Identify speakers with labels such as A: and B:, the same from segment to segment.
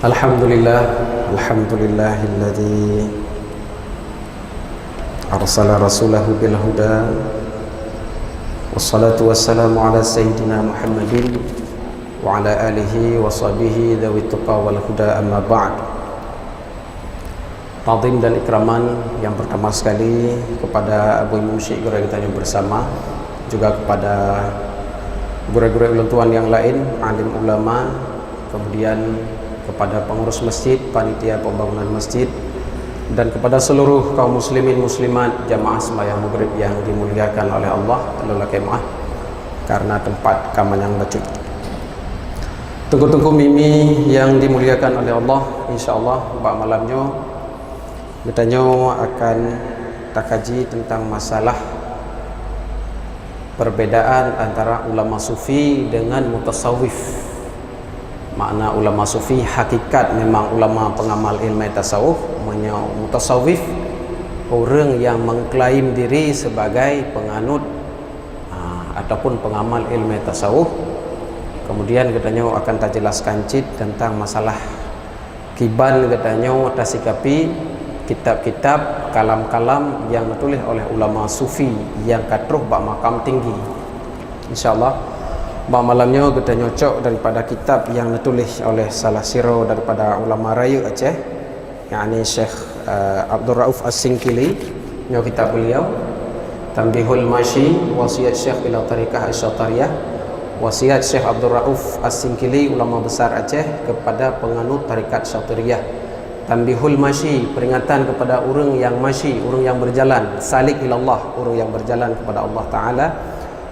A: Alhamdulillah, alhamdulillahilladzi arsala rasulahu bil huda wassalatu wassalamu ala sayyidina Muhammadin wa ala alihi wa sahbihi dzawit tuqa wal huda, amma ba'd. Ta'zim dan ikraman yang pertama sekali kepada Abu Imam Syekh Guru kita yang bersama, juga kepada guru-guru ulun yang lain, alim ulama, kemudian kepada pengurus masjid, panitia pembangunan masjid, dan kepada seluruh kaum muslimin muslimat jamaah sembahyang maghrib yang dimuliakan oleh Allah Ta'ala kemah karena tempat kamanyang bacut. Tunggu-tunggu mimi yang dimuliakan oleh Allah, insyaallah bak malamnya kita akan takaji tentang masalah perbedaan antara ulama sufi dengan mutasawwif. Makna ulama sufi hakikat memang ulama pengamal ilmu tasawuf, mutasawwif orang yang mengklaim diri sebagai penganut ataupun pengamal ilmu tasawuf. Kemudian katanya akan jelaskan cit tentang masalah kiban, katanya tasikapi kitab-kitab kalam-kalam yang ditulis oleh ulama sufi yang katruh bak makam tinggi. Insyaallah malamnya kita nyocok daripada kitab yang ditulis oleh salah siro daripada ulama raya Aceh, yakni Syekh Abdul Rauf As-Singkili. Nyo kitab beliau Tanbihul Masyi Wasiat Syekh ila Tariqah Asy-Syatariyah, wasiat Syekh Abdul Rauf As-Singkili, ulama besar Aceh, kepada penganut tarikat Syatariyah. Tanbihul Masyi, peringatan kepada orang yang masyi, orang yang berjalan, salik ilallah, orang yang berjalan kepada Allah Ta'ala.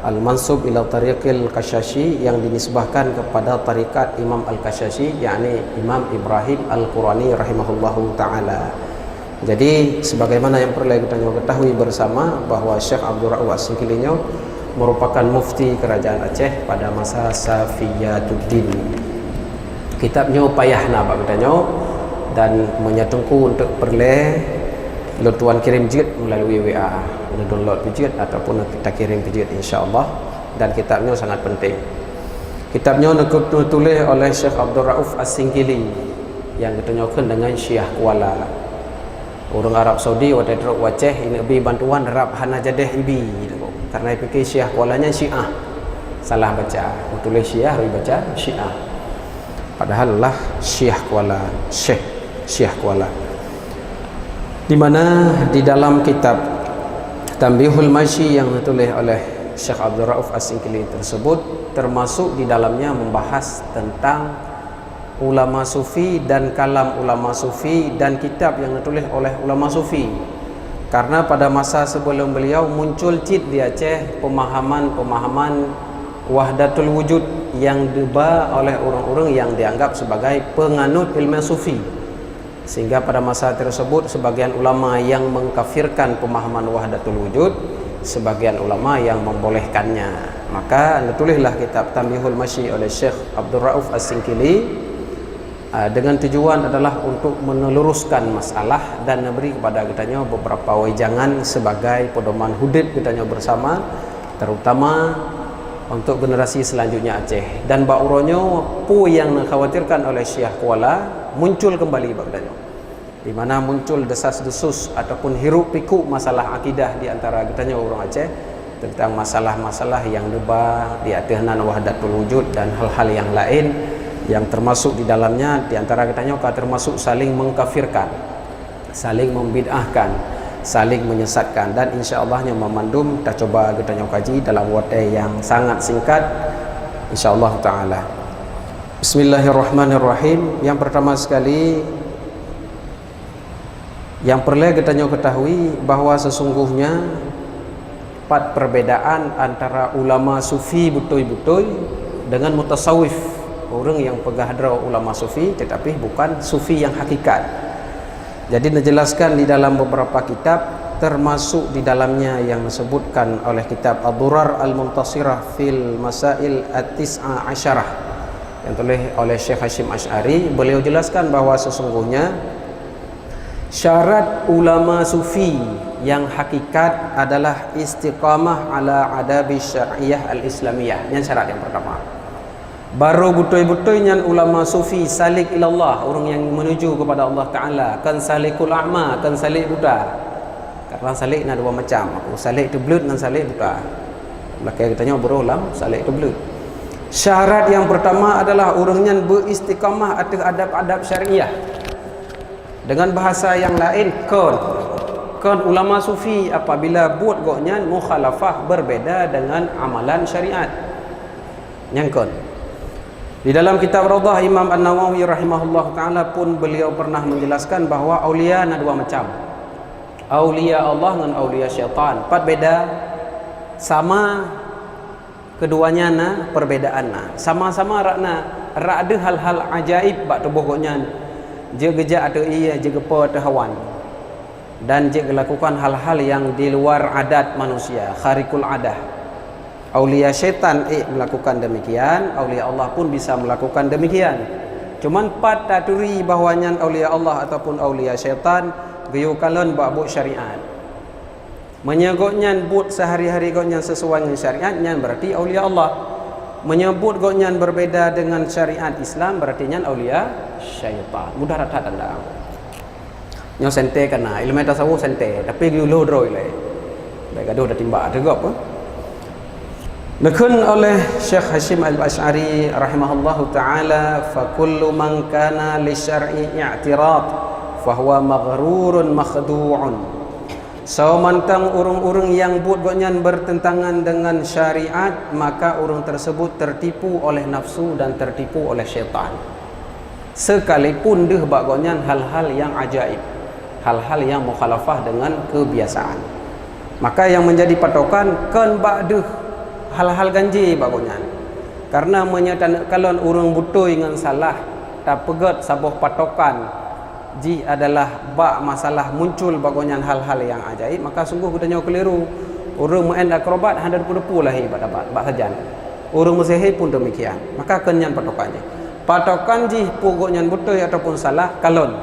A: Al-Mansub ila Tariqil Kashashi, yang dinisbahkan kepada tarikat Imam Al-Kashashi, yakni Imam Ibrahim Al-Qurani rahimahullahu ta'ala. Jadi sebagaimana yang perlu kita ketahui bersama bahwa Syekh Abdul Rauf As-Singkili merupakan mufti kerajaan Aceh pada masa Safiyatuddin. Kitabnya payah nak katanya, dan menyatungku untuk perle tuan kirim jid melalui WA, download jid ataupun kita kirim jid insya-Allah. Dan kitabnya sangat penting. Kitabnya ditulis oleh Syekh Abdul Rauf As-Singkili yang ditunjukkan dengan Syiah Kuala. Orang Arab Saudi waktu itu Aceh ini bi bantuan Arab hana jadeh ibi karena fikir Syiah Kualanya Syiah. Salah baca, tulis Syiah baca Syiah. Padahal lah Syiah Kuala, Syekh Syiah Kuala. Di mana di dalam kitab Tanbihul Masyi yang ditulis oleh Syekh Abdul Rauf As-Singkili tersebut, termasuk di dalamnya membahas tentang ulama sufi dan kalam ulama sufi dan kitab yang ditulis oleh ulama sufi. Karena pada masa sebelum beliau muncul cit di Aceh pemahaman wahdatul wujud yang dibawa oleh orang-orang yang dianggap sebagai penganut ilmu sufi. Sehingga pada masa tersebut sebagian ulama yang mengkafirkan pemahaman wahdatul wujud, sebagian ulama yang membolehkannya. Maka ditulislah kitab Tanbihul Masyi oleh Syekh Abdul Rauf As-Singkili dengan tujuan adalah untuk meluruskan masalah dan memberi kepada kitanya beberapa wejangan sebagai pedoman hidup kitanya bersama, terutama untuk generasi selanjutnya Aceh. Dan bauronyo pu yang dikhawatirkan oleh Syiah Kuala muncul kembali bagdanya, di mana muncul desas-desus ataupun hiruk pikuk masalah akidah di antara kitanya orang Aceh tentang masalah-masalah yang deba di atihanan wahdatul wujud dan hal-hal yang lain yang termasuk di dalamnya di antara kitanya termasuk saling mengkafirkan, saling membid'ahkan, saling menyesatkan. Dan insyaallah memandum kita coba kita kaji dalam waktu yang sangat singkat insyaallah taala. Bismillahirrahmanirrahim. Yang pertama sekali yang perlu kita ketahui bahwa sesungguhnya empat perbedaan antara ulama sufi betul-betul dengan mutasawwif, orang yang pegah hadra ulama sufi tetapi bukan sufi yang hakikat. Jadi dijelaskan di dalam beberapa kitab, termasuk di dalamnya yang disebutkan oleh kitab Ad-Durar Al-Muntasirah fil Masail At-Tis'a Asyarah yang ditulis oleh Syekh Hashim Asy'ari. Beliau jelaskan bahwa sesungguhnya syarat ulama sufi yang hakikat adalah istiqamah ala adabi syar'iyyah al-islamiyah. Ini syarat yang pertama. baru butoi-butoi nyan ulama sufi salik ilallah, orang yang menuju kepada Allah Ta'ala. Kan salikul a'ma, kan salik buta. Karena salik ada dua macam. Aku salik tu belut dengan salik buta. Belakang katanya berulang salik tu belut. Syarat yang pertama adalah orangnya beristiqamah atas adab-adab syariah. Dengan bahasa yang lain, kon ulama sufi apabila buat goknya mukhalafah berbeda dengan amalan syariat. Nyangkon. Di dalam kitab Raudhah Imam An-Nawawi rahimahullah ta'ala pun beliau pernah menjelaskan bahawa aulia ada dua macam. Aulia Allah dengan aulia syaitan. Empat beda. Sama keduanya na perbedaan na. Sama-sama rakna ada hal-hal ajaib bak tubuh goknya. Dia gejak atau ia dia gepa atau hawan. Dan dia melakukan hal-hal yang di luar adat manusia, kharikul adah. Aulia syaitan melakukan demikian, aulia Allah pun bisa melakukan demikian. Cuman pat taturi bahawanya aulia Allah ataupun aulia syaitan gayo kalon buat syariat. Menyebutnya buat sehari-hari goknya sesuai dengan syariatnya berarti aulia Allah. Menyebut goknya berbeda dengan syariat Islam berarti nya aulia syaitan. Mudah rata tanda. Nyo sente kana ilmu tasawuf sente tapi giulo droi le. Baik gaduh dah timbak tegap Nakun oleh Syekh Hashim Al-Asy'ari rahimahullahu ta'ala, fa kullu man kana li syar'i i'tirad fa huwa maghrurun makhdu'un. Mantang urung-urung yang buat goknyan bertentangan dengan syariat, maka urung tersebut tertipu oleh nafsu dan tertipu oleh syaitan. Sekalipun deh bak goknyan hal-hal yang ajaib, hal-hal yang mukhalafah dengan kebiasaan. Maka yang menjadi patokan kan bak deh hal-hal ganji bagusnya. Karena menyatakan kalau orang butoi dengan salah tak pegat sabuh patokan ji adalah bak masalah muncul bagusnya hal-hal yang ajaib, maka sungguh katanya keliru. Orang main akrobat hendak depu lah dapat bak sajan. Orang musihir pun demikian. Maka kenyan patokannya. Patokan ji pugoknya butoi ataupun salah kalon.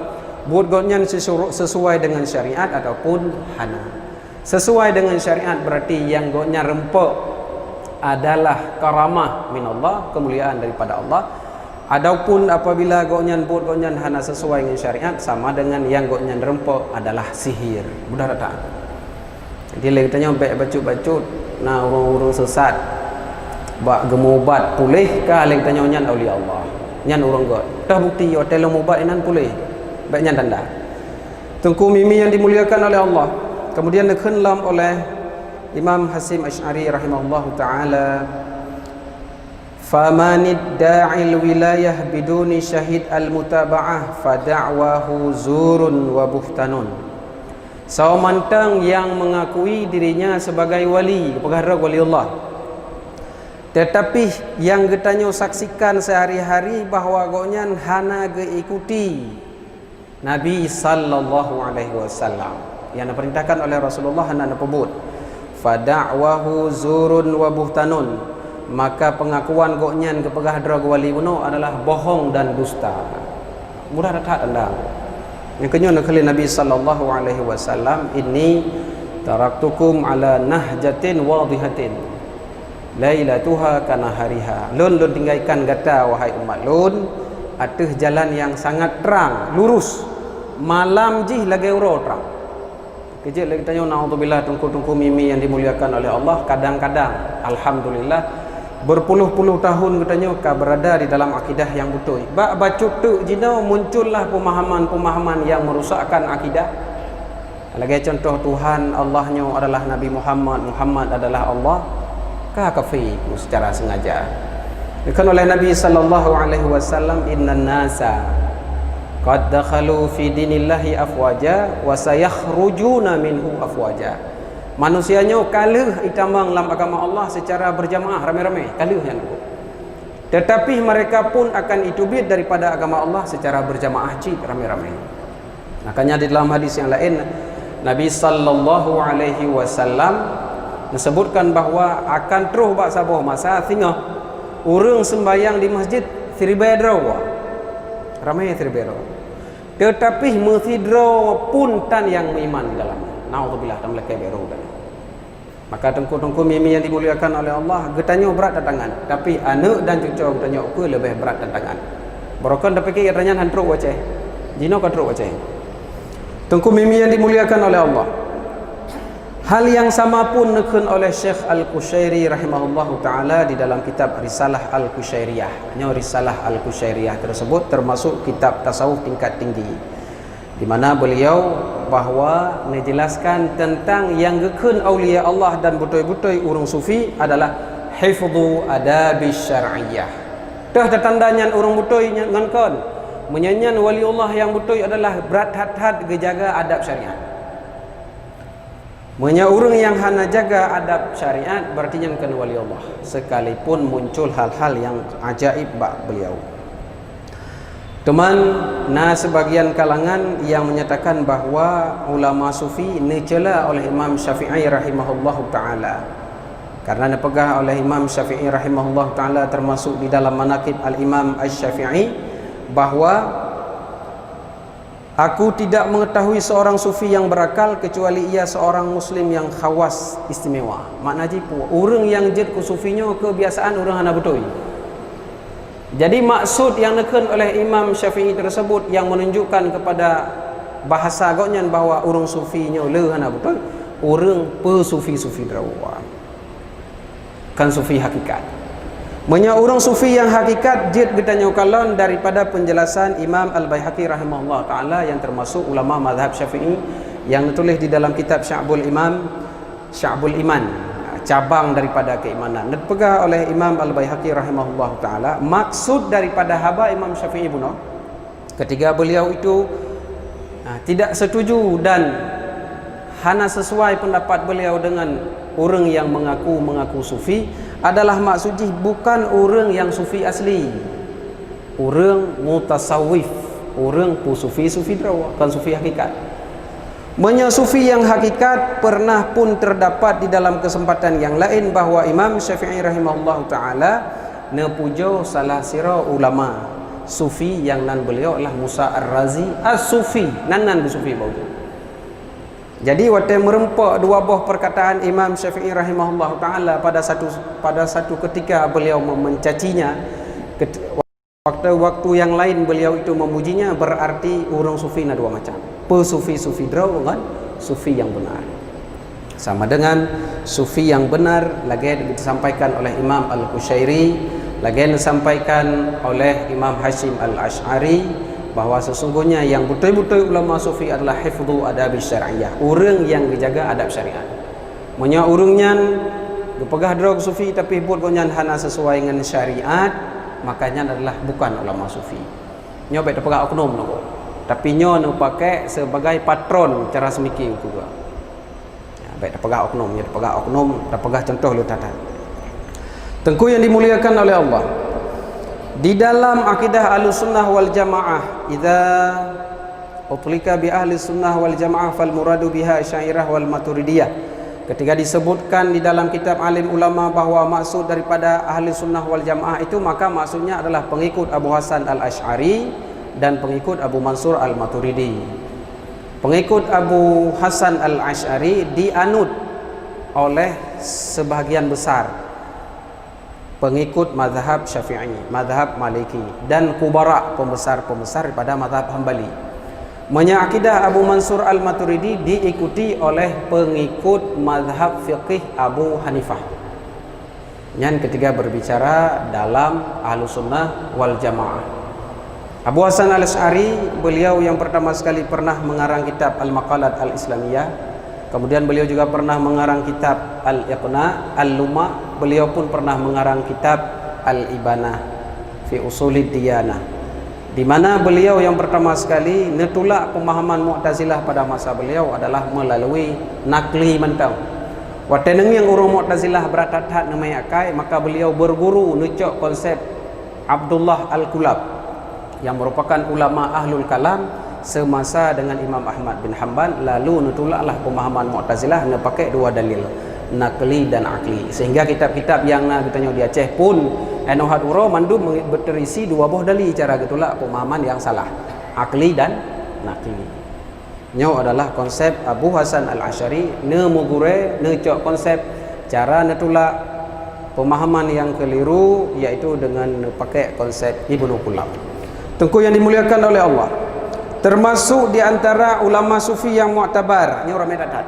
A: Buat goknya sesuai dengan syariat ataupun hana. Sesuai dengan syariat berarti yang goknya rempok adalah karamah min Allah, kemuliaan daripada Allah. Adapun apabila goknyan buat goknyan hana sesuai dengan syariat, sama dengan yang goknyan rempok adalah sihir. Mudah tak? Jadi lagi tanya baik bacut-bacut nah orang-orang sesat bak gemubat pulih kah lagi tanya nyan aulia Allah. Nyan orang got. Dah bukti hotel mubat inan pulih. Baik nyan tanda. Tengku mimi yang dimuliakan oleh Allah. Kemudian dikhenlam oleh Imam Hashim Asy'ari rahimahullahu ta'ala, famanid da'il wilayah biduni syahid al-mutaba'ah fada'wahu zurun wa buhtanun. Mantang yang mengakui dirinya sebagai wali, pengarah wali Allah, tetapi yang getanyo saksikan sehari-hari bahawa goknya hana geikuti Nabi sallallahu alaihi wasallam yang diperintahkan oleh Rasulullah hana pebut. Fada'wahu zurun wa buhtanun, maka pengakuan goknyan kepegah drag wali uno adalah bohong dan dusta. Mudah tak anda. Yang kedua nakali Nabi sallallahu alaihi wasallam, inni taraktukum ala nahjatin wadihatin lailatuha kanahariha. Lun tinggalkan gata wahai umat lun atas jalan yang sangat terang lurus, malam jih lagi uro terang. Kejap lagi tanya naudzubillah tungku-tungku mimi yang dimuliakan oleh Allah, kadang-kadang alhamdulillah berpuluh-puluh tahun katanya ka berada di dalam akidah yang betul. Bak bacut tu jina muncullah pemahaman-pemahaman yang merusakkan akidah. Lagi contoh Tuhan Allahnya adalah Nabi Muhammad, Muhammad adalah Allah, ka kafir secara sengaja. Dikatakan oleh Nabi sallallahu alaihi wasallam, innan nasa qad dakhalu fi dinillahi afwaja wa sayakhrujuna minhu afwaja. Manusianya kaluh itambang dalam agama Allah secara berjamaah ramai-ramai, kaluh yang itu. Tetapi mereka pun akan itubit daripada agama Allah secara berjamaah cik ramai-ramai. Makanya di dalam hadis yang lain Nabi sallallahu alaihi wasallam disebutkan bahawa akan terus bak sabuh masa tengah orang sembahyang di masjid Tribedro. Ramai terbero. Tetapi mesti dro pun tan yang beriman di dalamnya. Naudzubillah tam lekai bero kan. Maka tengku-tengku mimi yang dimuliakan oleh Allah, getanya berat tantangan. Tapi anak dan cucu getanya aku lebih berat tantangan. Barokan dah fikir katanya hantruk waceh. Jino katruk waceh. Tengku mimi yang dimuliakan oleh Allah. Hal yang sama pun nekun oleh Syekh Al-Qushairi rahimahullahu ta'ala di dalam kitab Risalah Al-Qushairiyah. Risalah Al-Qushairiyah tersebut termasuk kitab tasawuf tingkat tinggi, di mana beliau bahawa menjelaskan tentang yang gekun awliya Allah dan betul-betul urang sufi adalah hifdhu adabi syar'iyyah. Dah tandanya urang betul ngangkon menyanyian wali Allah yang betul adalah berat hat-hat gejaga adab syariat. Menya orang yang hana jaga adab syariat berarti yang kena wali Allah, sekalipun muncul hal-hal yang ajaib bak beliau. Teman, sebagian kalangan yang menyatakan bahawa ulama sufi dicela oleh Imam Syafi'i rahimahullahu ta'ala, karena dipegah oleh Imam Syafi'i rahimahullahu ta'ala termasuk di dalam manaqib Al-Imam Asy-Syafi'i bahawa aku tidak mengetahui seorang sufi yang berakal kecuali ia seorang muslim yang khawas istimewa. Makna jipu orang yang jid ku sufinya kebiasaan orang hana betul. Jadi maksud yang nekun oleh Imam Syafi'i tersebut yang menunjukkan kepada bahasa agaknya bahawa orang sufinya le hana betul, orang pe-sufi-sufi derawa. Kan sufi hakikat. Menya orang sufi yang hakikat jid getanya kalon daripada penjelasan Imam Al-Baihaqi rahimahullah ta'ala yang termasuk ulama mazhab Syafi'i yang ditulis di dalam kitab Sya'bul Iman, cabang daripada keimanan. Dipegah oleh Imam Al-Baihaqi rahimahullah ta'ala. Maksud daripada haba Imam Syafi'i pun ketika beliau itu tidak setuju dan hana sesuai pendapat beliau dengan orang yang mengaku sufi adalah maksudnya bukan orang yang sufi asli, orang mutasawwif, orang sufi derawa, kan sufi hakikat. Menya sufi yang hakikat pernah pun terdapat di dalam kesempatan yang lain bahawa Imam Syafi'i rahimahullah ta'ala nepujo salah sira ulama sufi yang nan beliau adalah Musa Ar-Razi as-Sufi, nan sufi bau. Jadi waktu merempak dua buah perkataan Imam Syafi'i rahimahullah ta'ala pada satu ketika beliau mencacinya, waktu yang lain beliau itu memujinya, berarti orang sufi ada dua macam. Sufi draw kan sufi yang benar. Sama dengan sufi yang benar lagi disampaikan oleh Imam Al-Qushairi, lagi disampaikan oleh Imam Hashim Al-Ash'ari, bahawa sesungguhnya yang betul-betul ulama sufi adalah hifdhu adabi syar'iyyah, orang yang dijaga adab syariat. Menya orangnya dipegah drog sufi tapi buat gonyan hana sesuai dengan syariat, makanya adalah bukan ulama sufi. Nyo baik dipegah oknum no, tapi nyo pakai sebagai patron cara semikir juga. Ya, baik dipegah oknum, ya dipegah oknum, dipegah contoh lu tata. Tengku yang dimuliakan oleh Allah. Di dalam akidah Ahlussunnah wal Jamaah, idza utlika bi Ahlussunnah wal Jamaah fal muradu biha Asy'ariyah wal Maturidiyah. Ketika disebutkan di dalam kitab alim ulama bahawa maksud daripada Ahlussunnah wal Jamaah itu, maka maksudnya adalah pengikut Abu Hasan Al-Asy'ari dan pengikut Abu Mansur Al-Maturidi. Pengikut Abu Hasan Al-Asy'ari dianut oleh sebahagian besar pengikut mazhab Syafi'i, mazhab Maliki, dan kubara pembesar-pembesar pada mazhab Hambali. Menya akidah Abu Mansur Al-Maturidi diikuti oleh pengikut mazhab fiqih Abu Hanifah. Yang ketiga berbicara dalam Ahlussunnah wal Jamaah. Abu Hasan Al-Asy'ari beliau yang pertama sekali pernah mengarang kitab Al-Maqalat Al-Islamiyah. Kemudian beliau juga pernah mengarang kitab Al-Iqna, Al-Luma. Beliau pun pernah mengarang kitab Al-Ibanah fi Usulid Diyanah, di mana beliau yang pertama sekali netulak pemahaman Mu'tazilah pada masa beliau adalah melalui nakli mantau. Wateneng yang orang Mu'tazilah beratat-hat namai akai, maka beliau berguru nucok konsep Abdullah Al-Kulab yang merupakan ulama Ahlul Kalam semasa dengan Imam Ahmad bin Hanbal. Lalu nutulaklah pemahaman Mu'tazilah pakai dua dalil, nakli dan akli, sehingga kitab-kitab yang ditanya di Aceh pun enohat uro mandu berterisi dua buah dalil cara gitulah pemahaman yang salah, akli dan nakli. Nyo adalah konsep Abu Hasan Al-Asy'ari ne mugure ne cok konsep cara netulak pemahaman yang keliru, iaitu dengan pakai konsep Ibnu Qulab. Tengku yang dimuliakan oleh Allah, termasuk di antara ulama sufi yang mu'tabar, ini orang medadat,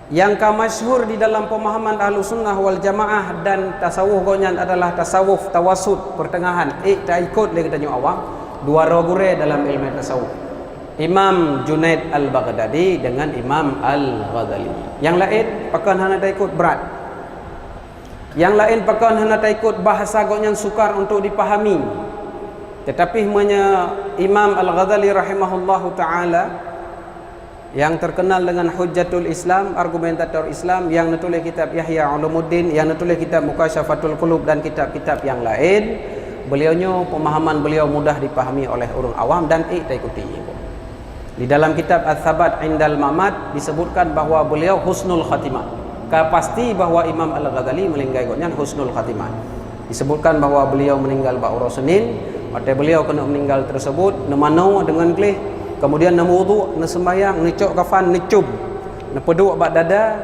A: yang masyhur di dalam pemahaman Ahlussunnah wal Jamaah dan tasawuf gonyan adalah tasawuf tawasud, pertengahan. Tak ikut lagi tanya awam, dua rogure dalam ilmu tasawuf. Imam Junaid Al-Baghdadi dengan Imam Al-Ghazali. Yang lain pakan hana tak ikut berat. Yang lain pakan hana tak ikut bahasa gonyan sukar untuk dipahami. Tetapi Imam Al-Ghazali rahimahullahu taala yang terkenal dengan Hujjatul Islam, argumentator Islam, yang menulis kitab Ihya Ulumuddin, yang menulis kitab Mukasyafatul Qulub dan kitab-kitab yang lain, pemahaman beliau mudah dipahami oleh orang awam dan tak ikuti. Di dalam kitab Ats-Tsabat Indal Mamat disebutkan bahawa beliau husnul khatimah. Pasti bahawa Imam Al-Ghazali meninggal dengan husnul khatimah. Disebutkan bahawa beliau meninggal ba'ura Senin, maka beliau kena meninggal tersebut nemano dengan kelih, kemudian na wudu, na sembahyang, na cok kafan, na cub, na peduk bak dada,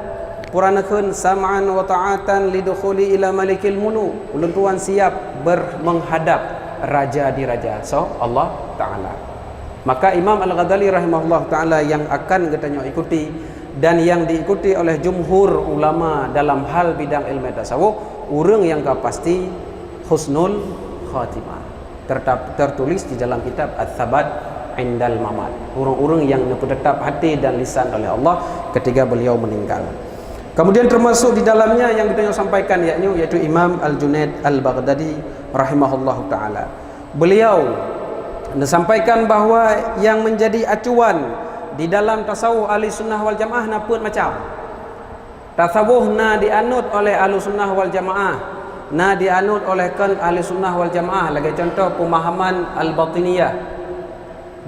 A: puranakeun sam'an wa ta'atan lidukhuli ila malikil muluk. Ulun tuan siap menghadap raja di raja. So Allah Taala. Maka Imam Al-Ghazali rahimahullah taala yang akan kita ikuti dan yang diikuti oleh jumhur ulama dalam hal bidang ilmu tasawuf, urang yang pasti husnul khatimah. Tertulis di dalam kitab Ats-Tsabat Indal Mamat. Orang-orang yang tetap hati dan lisan oleh Allah ketika beliau meninggal. Kemudian termasuk di dalamnya yang kita sampaikan yaitu Imam Al-Junaid Al-Baghdadi rahimahullahu taala. Beliau sampaikan bahawa yang menjadi acuan di dalam tasawuf Ahlussunnah wal Jamaah napun macam. Tasawuf na dianut oleh Ahlussunnah wal Jamaah, na dianut oleh kan Ahlussunnah wal Jamaah. Lagi contoh pemahaman al-batiniyah.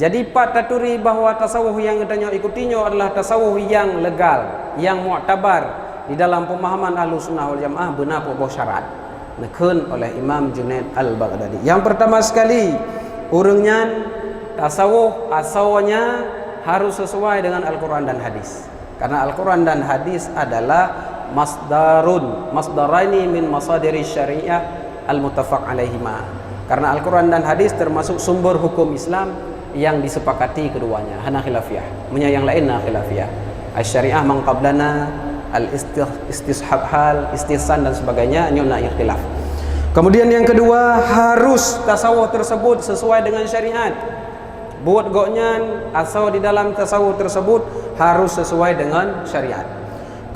A: Jadi pat taturi bahawa tasawuf yang kita ikutinya adalah tasawuf yang legal, yang mu'tabar di dalam pemahaman Ahlussunnah wal Jamaah benar pokok syarat nekun oleh Imam Junaid Al-Baghdadi. Yang pertama sekali, urangnya tasawuf asalnya harus sesuai dengan Al-Quran dan hadis. Karena Al-Quran dan hadis adalah masdaraini min masadiri syariah al-muttafaq alaihima. Karena Al-Quran dan hadis termasuk sumber hukum Islam yang disepakati keduanya. Hana khilafiyah, yang lain na khilafiyah. Asy-syariah man qablana, al-istishab hal, istihsan dan sebagainya nyuna ikhtilaf. Kemudian yang kedua, harus tasawuf tersebut sesuai dengan syariat. Buat goknya asal di dalam tasawuf tersebut harus sesuai dengan syariat.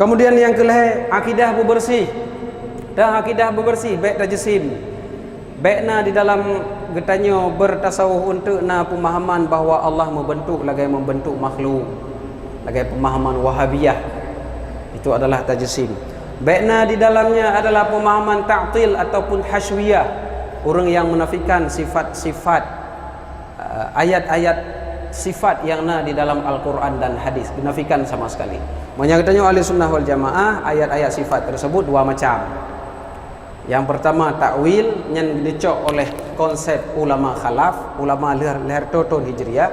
A: Kemudian yang kelih, akidah bersih. Dah akidah bersih, baik tajsim. Baikna di dalam getanya bertasawuf untuk na pemahaman bahawa Allah membentuk makhluk. Lagi pemahaman Wahabiyah. Itu adalah tajsim. Baikna di dalamnya adalah pemahaman ta'til ataupun hasyawiyah. Orang yang menafikan sifat-sifat ayat-ayat sifat yang ada di dalam Al-Quran dan hadis, dinafikan sama sekali. Menyatakan Ahlussunnah wal Jamaah, ayat-ayat sifat tersebut dua macam. Yang pertama takwil yang dicok oleh konsep ulama khalaf, ulama leher toton hijriyah,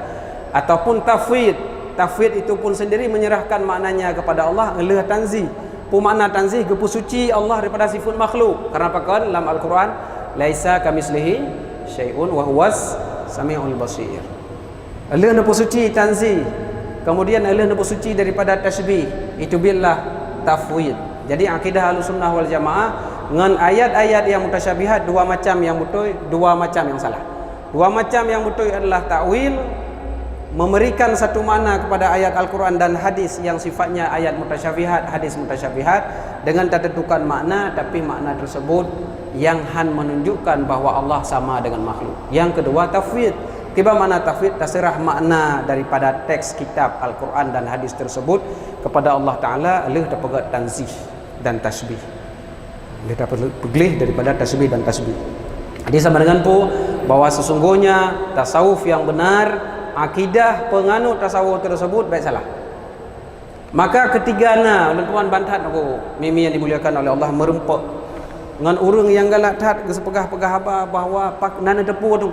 A: ataupun tafwid. Tafwid itu pun sendiri menyerahkan maknanya kepada Allah, leh tanzih. Pemakna tanzih gepu suci Allah daripada sifat makhluk. Karena apa kan dalam Al-Quran, laisa kamislihi syai'un wa huwas sami'ul basir. Allah nak suci tanzih. Kemudian Allah nak suci daripada tasbih. Itu billah tafwid. Jadi akidah Ahlussunnah wal Jamaah dengan ayat-ayat yang mutasyabihat, dua macam yang betul, dua macam yang salah. Dua macam yang betul adalah takwil, memberikan satu makna kepada ayat Al-Quran dan hadis yang sifatnya ayat mutasyabihat, hadis mutasyabihat dengan tertentukan makna, tapi makna tersebut yang menunjukkan bahawa Allah sama dengan makhluk. Yang kedua tafwid. Tiba makna tafwid, terserah makna daripada teks kitab Al-Quran dan hadis tersebut kepada Allah Ta'ala, Allah terpegat tanzih dan tasbih. Allah dapat pegelih daripada tasbih dan tasbih. Jadi sama dengan bahawa sesungguhnya tasawuf yang benar, akidah penganut tasawuf tersebut baik salah. Maka ketigana tuan bantat aku mimi yang dimuliakan oleh Allah merempek dengan urang yang galak tat sepegah-pegah apa bahawa pak nana tepu tu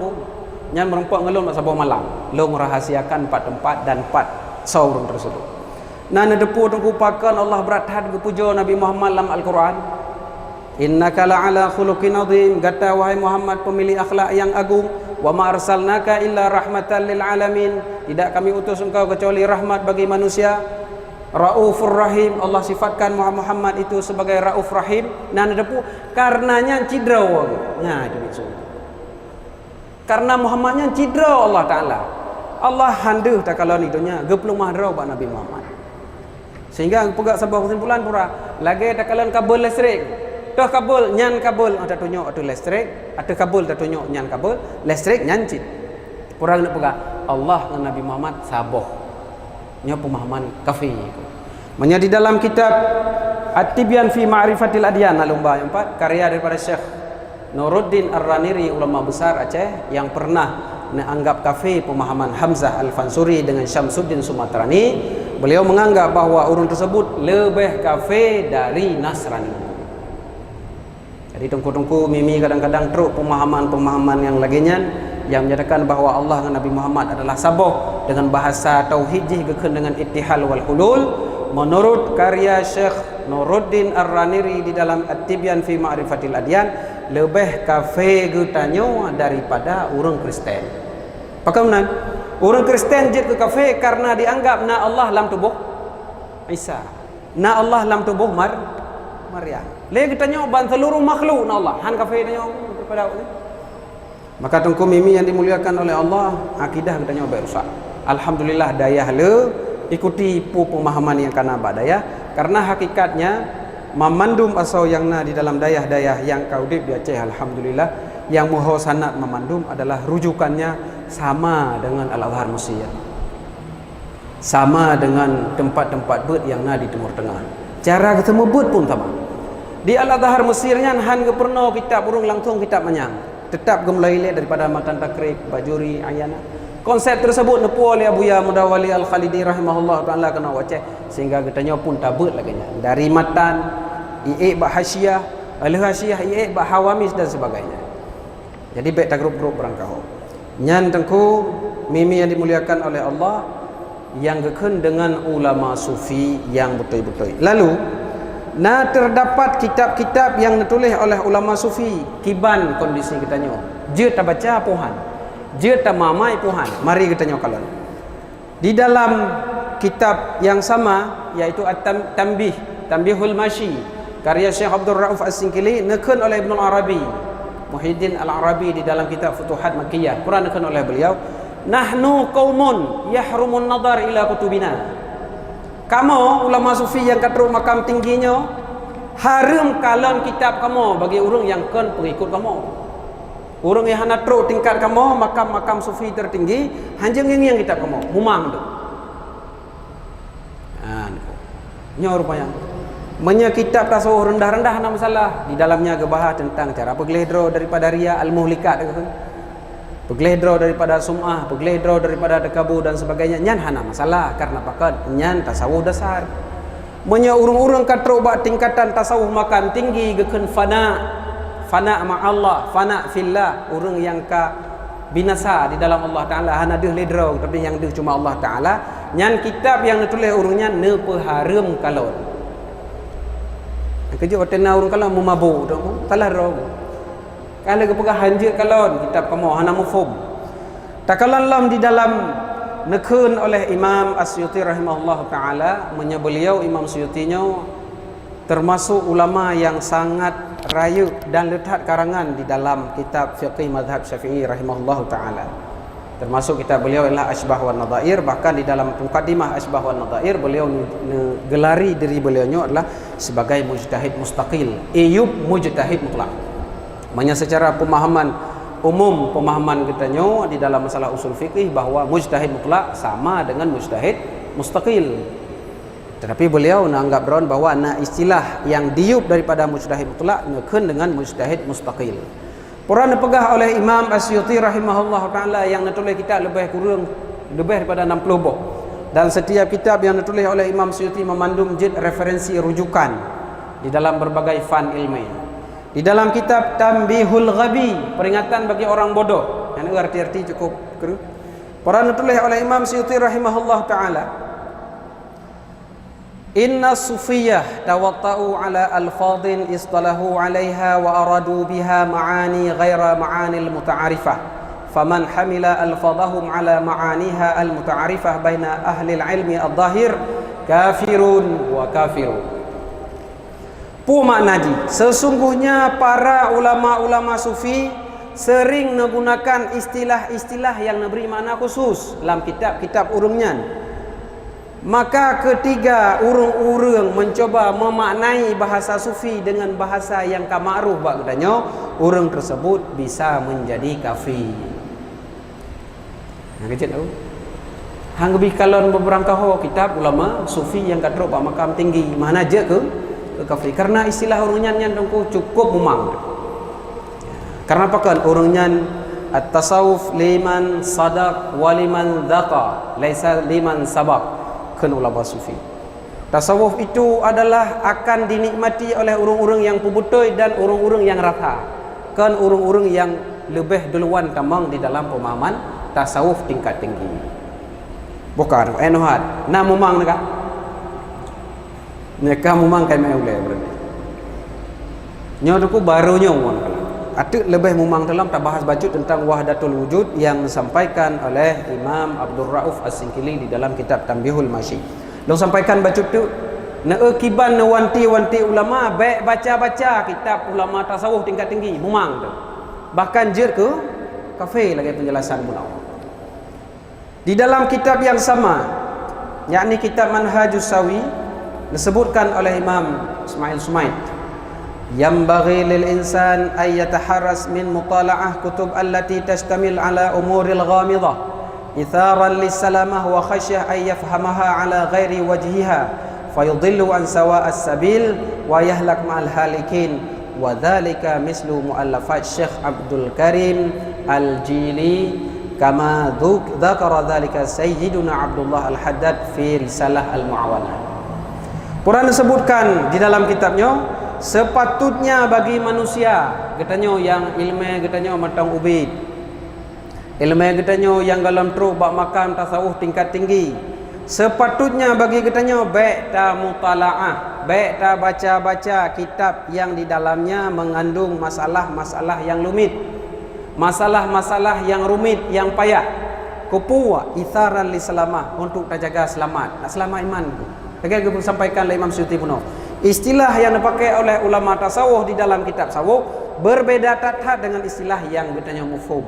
A: nyan merempek ngelun masa bawah malam lo merahasiakan 4 tempat dan 4 saurun tersebut. Nana depu tungku pakan Allah berathat ke puja Nabi Muhammad dalam Al-Quran. Innaka la'ala khuluqin azim, kata wahai Muhammad pemilih akhlak yang agung. Wa ma arsalnaka illa rahmatan lil alamin, tidak kami utus engkau kecuali rahmat bagi manusia. Raufur Rahim, Allah sifatkan Muhammad itu sebagai Rauf Rahim. Nana depu karenanya cidraw. Nah itu maksud. Karena Muhammadnya cidraw Allah Taala. Allah handuh tak kalau ni dunia geplung madraw ba Nabi Muhammad. Sehingga pegak sebuah kesimpulan pura lagi tak kalau kabel listrik. Dah kabel nyan kabel ada tunjuk ada listrik, ada kabel ada tunjuk nyan kabel, listrik nyan cit. Pura nak pegak Allah dengan Nabi Muhammad saboh. Nya pemahaman kafir. Menjadi dalam kitab At-Tibyan fi Ma'rifatil Adyan alumba yang 4 karya daripada Syekh Nuruddin Ar-Raniri, ulama besar Aceh yang pernah menganggap kafir pemahaman Hamzah Al-Fansuri dengan Syamsuddin Sumatrani. Beliau menganggap bahawa orang tersebut lebih kafir dari Nasrani. Jadi tungku-tungku mimi kadang-kadang teruk pemahaman-pemahaman yang laginya yang menyatakan bahawa Allah dan Nabi Muhammad adalah saboh dengan bahasa tauhid jihkeun dengan ittihal wal hulul. Menurut karya Syekh Nuruddin Ar-Raniri di dalam At-Tibyan fi Ma'rifatil Adyan, lebih kafir gutanyo daripada orang Kristen. Bagaimana? Orang Kristen jid ke kafir karena dianggap na Allah dalam tubuh Isa, na Allah dalam tubuh Maryam. Lagi tanya ban seluruh makhluk na Allah, han kafir tanya daripada ini. Maka tungku mimi yang dimuliakan oleh Allah, akidah kita nyoba rusak. Alhamdulillah dayah le ikuti pemahaman yang kana badaya, karena hakikatnya memandum asau yang na di dalam dayah-dayah yang kaudip di Aceh, alhamdulillah yang muho sanad memandum adalah rujukannya sama dengan Al-Azhar Mesir, sama dengan tempat-tempat bud yang na di Timur Tengah. Cara ketemu bud pun sama. Di Al-Azhar Mesirnya han ke perno kitab urung langsung kitab menyang. Tetap gemulaile daripada Matan Takrib, Bajuri, Ayana. Konsep tersebut nepu oleh Abuya Mudawali Al-Khalidi rahimahullah ta'ala kena waceh, sehingga katanya pun tabut lagi dari matan i'ik ba hasyiah, al-hasyiah i'ik ba hawamis dan sebagainya. Jadi baik tak grup-grup berangkau. Nyan tengku mimi yang dimuliakan oleh Allah yang gekun dengan ulama sufi yang betul-betul. Lalu nah terdapat kitab-kitab yang ditulis oleh ulama sufi kiban kondisi katanya. Je tak baca puhan, je tak mamai puhan. Mari kita nyokalan. Di dalam kitab yang sama yaitu At-Tanbih, Tanbihul Mashi karya Syekh Abdul Rauf As-Singkili nekun oleh Ibn Arabi, Muhyiddin Al-Arabi di dalam kitab Futuhat Makkiyah. Quran nekun oleh beliau, nahnu qaumun yahrumun nadar ila kutubina. Kamu ulama sufi yang katruk makam tingginya haram kalon kitab kamu bagi orang yang kan pengikut kamu. Orang yang hendak truk tingkat kamu makam-makam sufi tertinggi hanjeng yang kitab kamu humang tu. Nya rupanya menya kitab tasawuf rendah-rendah nak masalah di dalamnya gebahas tentang cara pegledro daripada ria al-muhlikat pegledro daripada sum'ah, pegledro daripada takabur dan sebagainya. Nyan hana masalah karena pakat nyan tasawuf dasar. Menya urung-urung katruk bak tingkatan tasawuf makan tinggi gekun fana ma Allah, fana fillah, urung yang ka binasa di dalam Allah Taala hana deuh ledro tapi yang deuh cuma Allah Taala. Nyan kitab yang ditulis urungnya ne peharum kalon. Kerja otena urung kalon memabuk tu salah ro. Kalau kepegah hanjir kalon kitab kamu hana mufhum. Takalallam di dalam nekun oleh Imam Asyuti rahimahullah taala, beliau Imam Asyutinya termasuk ulama yang sangat rayu dan letak karangan di dalam kitab fiqih mazhab Syafi'i rahimahullah taala. Termasuk kitab beliau ialah Asbah wan Nadhair, bahkan di dalam mukaddimah Asbah wan Nadhair beliau gelari diri beliaunya adalah sebagai mujtahid mustaqil, Iyub mujtahid mutlak. Maknanya secara pemahaman umum, pemahaman kitanya di dalam masalah usul fikih bahawa mujtahid mutlak sama dengan mujtahid mustaqil. Tetapi beliau menganggap beron bahawa nak istilah yang diup daripada mujtahid mutlak nekun dengan mujtahid mustaqil. Pura dipegah oleh Imam Asyuti rahimahullah taala yang menulis kitab lebih kurang daripada 60 buku. Dan setiap kitab yang ditulis oleh Imam Asyuti memandung jid referensi rujukan di dalam berbagai fan ilmiah. Di dalam kitab Tanbihul Ghabi, peringatan bagi orang bodoh, yang arti-arti cukup kru. Para ditulis oleh Imam Suyuti rahimahullah taala. Inna sufiyah tawatta'u ala alfadhin istalahu alaiha wa aradu biha ma'ani ghaira ma'anil muta'arifah. Faman hamila alfadhahum ala ma'aniha al-muta'arifah baina ahli al-ilmi al-zahir kafirun wa kafirun. Pu maknaji, sesungguhnya para ulama-ulama sufi sering menggunakan istilah-istilah yang memberi makna khusus dalam kitab-kitab urungnya. Maka ketiga urung-urung mencoba memaknai bahasa sufi dengan bahasa yang kamakruh bak katanya, urung tersebut bisa menjadi kafir. Nah, kecil tahu. Hang lebih kalon beberangkah kitab ulama sufi yang kadrok bak makam tinggi, mana aja ke kafir karena istilah urungnya yang dongku cukup memang. Karena apa kan urungnya at-tasawuf liman sadaq wa liman dhaqa laisa liman sabaq. Ulama sufi, tasawuf itu adalah akan dinikmati oleh orang-orang yang pemutoi dan orang-orang yang rata, kan orang-orang yang lebih duluan tamang di dalam pemahaman tasawuf tingkat tinggi. Bukan enuhat na mumang nak mereka mumang kai mai ulai berarti nyoduku baru nyong atuk lebih mumang dalam tak bahas bacut tentang wahdatul wujud yang disampaikan oleh Imam Abdul Rauf As-Singkili di dalam kitab Tanbihul Masyi. Long sampaikan bacut tu na kiban na wanti-wanti ulama baik baca-baca kitab ulama tasawuf tingkat tinggi mumang tu. Bahkan jer ke kafe lagi penjelasan munau. Di dalam kitab yang sama yakni kitab Manhajus Sawi disebutkan oleh Imam Ismail Sumaid, ينبغي للإنسان أن يتحرس من مطالعة كتب التي تشتمل على أمور الغامضة إثارا للسلامة وخشية أن يفهمها على غير وجهها فيضل عن سواء السبيل ويهلك مع الهالكين وذلك مثل مؤلفات الشيخ عبد الكريم الجيلي كما ذكر ذلك سيدنا عبد الله الحداد في رسالة المعاونة. Quran disebutkan di dalam kitabnya, sepatutnya bagi manusia katanya yang ilmu katanya matang ubid, ilmu katanya yang dalam teruk bak makam tasawuf tingkat tinggi, sepatutnya bagi katanya baik ta mutalaah, baik ta baca-baca kitab yang di dalamnya mengandung masalah-masalah yang lumit, masalah-masalah yang rumit, yang payah, kupuwa itharan li selamah, untuk terjaga selamat, nak selamat iman. Lagi aku sampaikan oleh Imam Suyuti puno. Istilah yang dipakai oleh ulama tasawuf di dalam kitab tasawuf berbeda tathat dengan istilah yang bertanya mufhum.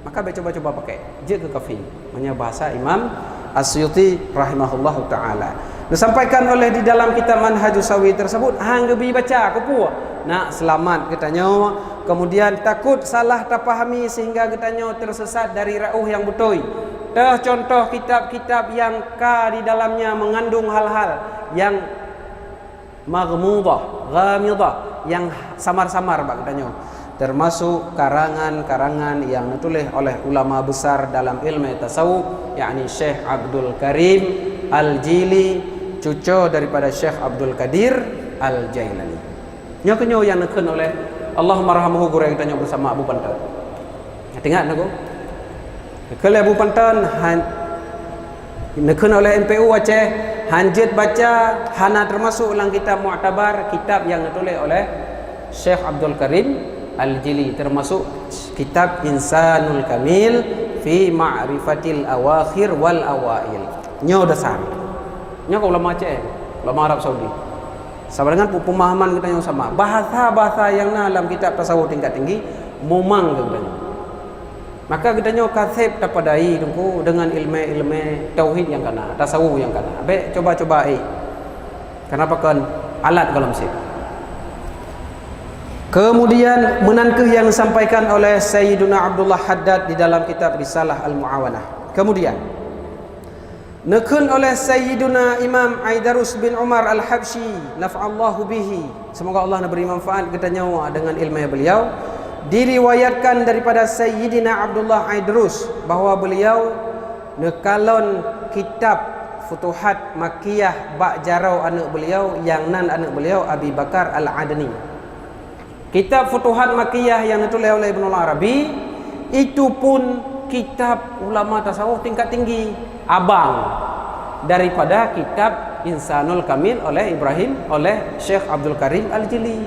A: Maka coba-coba pakai je ke kafir. Hanya bahasa Imam As-Suyuti rahimahullahu taala. Disampaikan oleh di dalam kitab Manhajus Sawi tersebut, hang gebi baca kepu nak selamat katanya, kemudian takut salah terpahami sehingga katanya tersesat dari rauh yang betul. Contoh kitab-kitab yang di dalamnya mengandung hal-hal yang maghmudah, ghamidah, yang samar-samar katanya, termasuk karangan-karangan yang ditulis oleh ulama besar dalam ilmu tasawuf, yakni Syekh Abdul Karim Al-Jili, cucu daripada Syekh Abdul Qadir Al-Jailani. Nyokenyo yang neken oleh Allahumma rahamuhu gurau katanya bersama Abu Pantan. Tengok nak kalau Abu Pantan neken oleh MPU Aceh, hanjit baca hana termasuk dalam kitab Mu'tabar, kitab yang ditulis oleh Syekh Abdul Karim Al-Jili, termasuk kitab Insanul Kamil fi Ma'rifatil Awakhir wal Awail. Nyo dasar. Nyo ulama Aceh, ulama Arab Saudi. Sama dengan pemahaman kita yang sama. Bahasa-bahasa yang dalam kitab tasawuf tingkat tinggi memang katanya. Maka katanya kasep tapadai tungku dengan ilmu-ilmu tauhid yang kana, tasawuf yang kana. Baik coba-coba kenapa kan alat kalau mesti. Kemudian menankah yang disampaikan oleh Sayyiduna Abdullah Haddad di dalam kitab Risalah Al-Mu'awanah. Kemudian nekun oleh Sayyiduna Imam Aidarus bin Umar Al-Habsyi, nafa'allahu bihi, semoga Allah beri manfaat katanya dengan ilmu beliau. Diriwayatkan daripada Sayyidina Abdullah Aidarus bahawa beliau nekalon kitab Futuhat Makkiyah bak jarau anak beliau yang nan anak beliau Abi Bakar Al-Adni. Kitab Futuhat Makkiyah yang ditulis oleh Ibnu Arabi itu pun kitab ulama tasawuf tingkat tinggi, abang daripada kitab Insanul Kamil oleh Syekh Abdul Karim Al-Jili.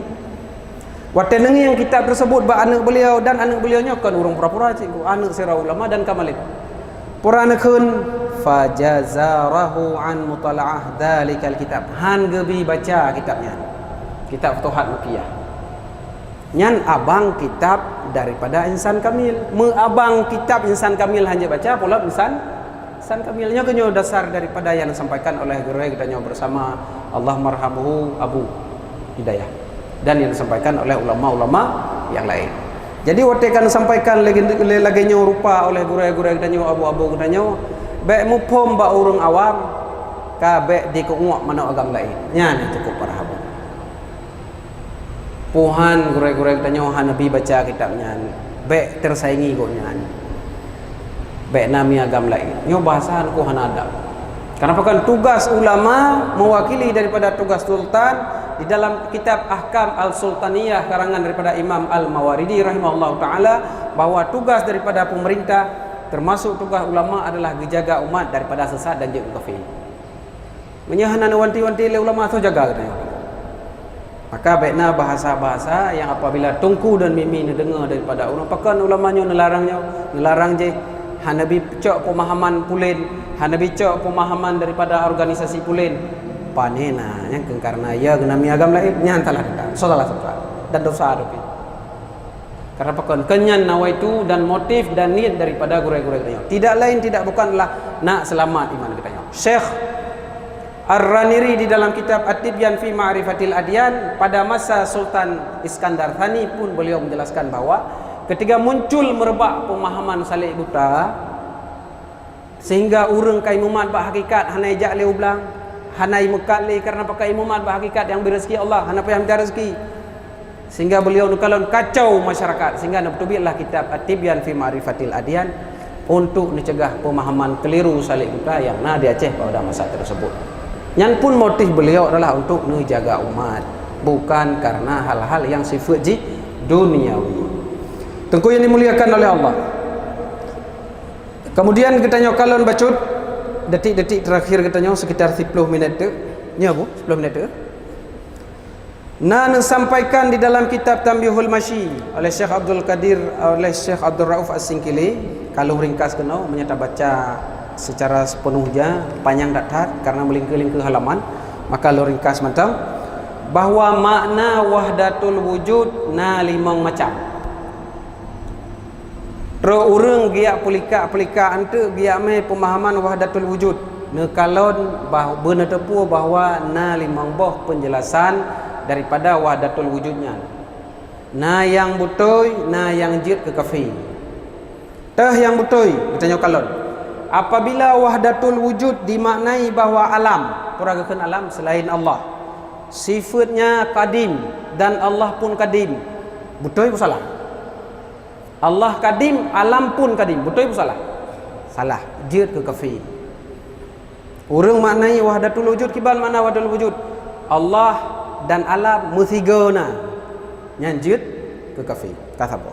A: Watenengi yang kitab tersebut ba anak beliau dan anak beliaunya kan urang pura-pura cikgu anak sirah ulama dan kamalin. Pura anekeun fajazarahu an mutala'ah dalikal kitab. Han gebi baca kitabnya. Kitab Futuhat Makkiyah. Nyan abang kitab daripada Insan Kamil. Abang kitab Insan Kamil hanya baca pula Insan Kamilnya kenyo dasar daripada yang disampaikan oleh guru kita bersama Allah marhamuhu Abu Hidayah dan yang disampaikan oleh ulama-ulama yang lain. Jadi waktu kan sampaikan lagi nyo rupa oleh guru kita abu-abu kita nyo baik mupom ba urang awam ka baik di kuat mana agam lain. Nya cukup para haba. Puhan guru-guru kita nyo Nabi baca kitabnya baik tersaingi kok nyan. Baik nami agam lain. Nyo bahasan ku hanada. Kenapa kan tugas ulama mewakili daripada tugas sultan di dalam kitab Ahkam Al-Sultaniyah karangan daripada Imam Al-Mawaridi rahimahullah taala bahwa tugas daripada pemerintah termasuk tugas ulama adalah menjaga umat daripada sesat dan juga kafir. Menyahanan wanti-wanti le ulama tu jaga katanya. Maka baiknya bahasa-bahasa yang apabila tungku dan mimi dengar daripada ulama pakan ulamanya nelarang je Hanabi cok pemahaman pulen, Hanabi cok pemahaman daripada organisasi pulen. Panena yang karena ya genami agam lain nyantalah kita. Salah dan dosa adupi. Karena pakon kenyan nawaitu dan motif dan niat daripada guru-guru kita. Tidak lain tidak bukanlah nak selamat iman kita. Syekh Ar-Raniri di dalam kitab At-Tibyan fi Ma'rifatil Adyan pada masa Sultan Iskandar Thani pun beliau menjelaskan bahwa ketika muncul merebak pemahaman salih buta sehingga urang kai imumat ba hakikat hanai jak le ublang hanai mekat le karena pakai imumat ba hakikat yang berezeki Allah hana payah minta rezeki sehingga beliau nukalon kacau masyarakat sehingga nebtubilah kitab At-Tibyan fi Ma'rifatil Adyan untuk mencegah pemahaman keliru salih buta yang di Aceh pada masa tersebut. Yang pun motif beliau adalah untuk menjaga umat bukan karena hal-hal yang sifat duniawi. Tengku yang dimuliakan oleh Allah. Kemudian kita nyokalon bacut detik-detik terakhir kita nyo sekitar 10 minit tu. Nya Bu, 10 minit tu. Sampaikan di dalam kitab Tambihul Masyi oleh Syekh Abdul Qadir oleh Syekh Abdul Rauf As-Singkili. Kalau ringkas kena menyata baca secara sepenuhnya panjang datar karena melingkar-lingkar halaman, maka lo ringkas macam bahwa makna wahdatul wujud limang macam. Ro urang giak pelika ante giak mai pemahaman wahdatul wujud. Nekalon beuna tepu bahwa limang boh penjelasan daripada wahdatul wujudnya. Yang betul, yang jid ke kafir. Tah yang betul kita nyokalon. Apabila wahdatul wujud dimaknai bahwa alam, puragakeun alam selain Allah. Sifatnya kadim dan Allah pun kadim. Betul atau salah? Allah kadim, alam pun kadim. Betul atau salah? Salah. Jid ke kafir. Urang maknai wahdatul wujud kibal makna wahdatul wujud. Allah dan alam muthigona. Nyan jid ke kafir. Kata apa?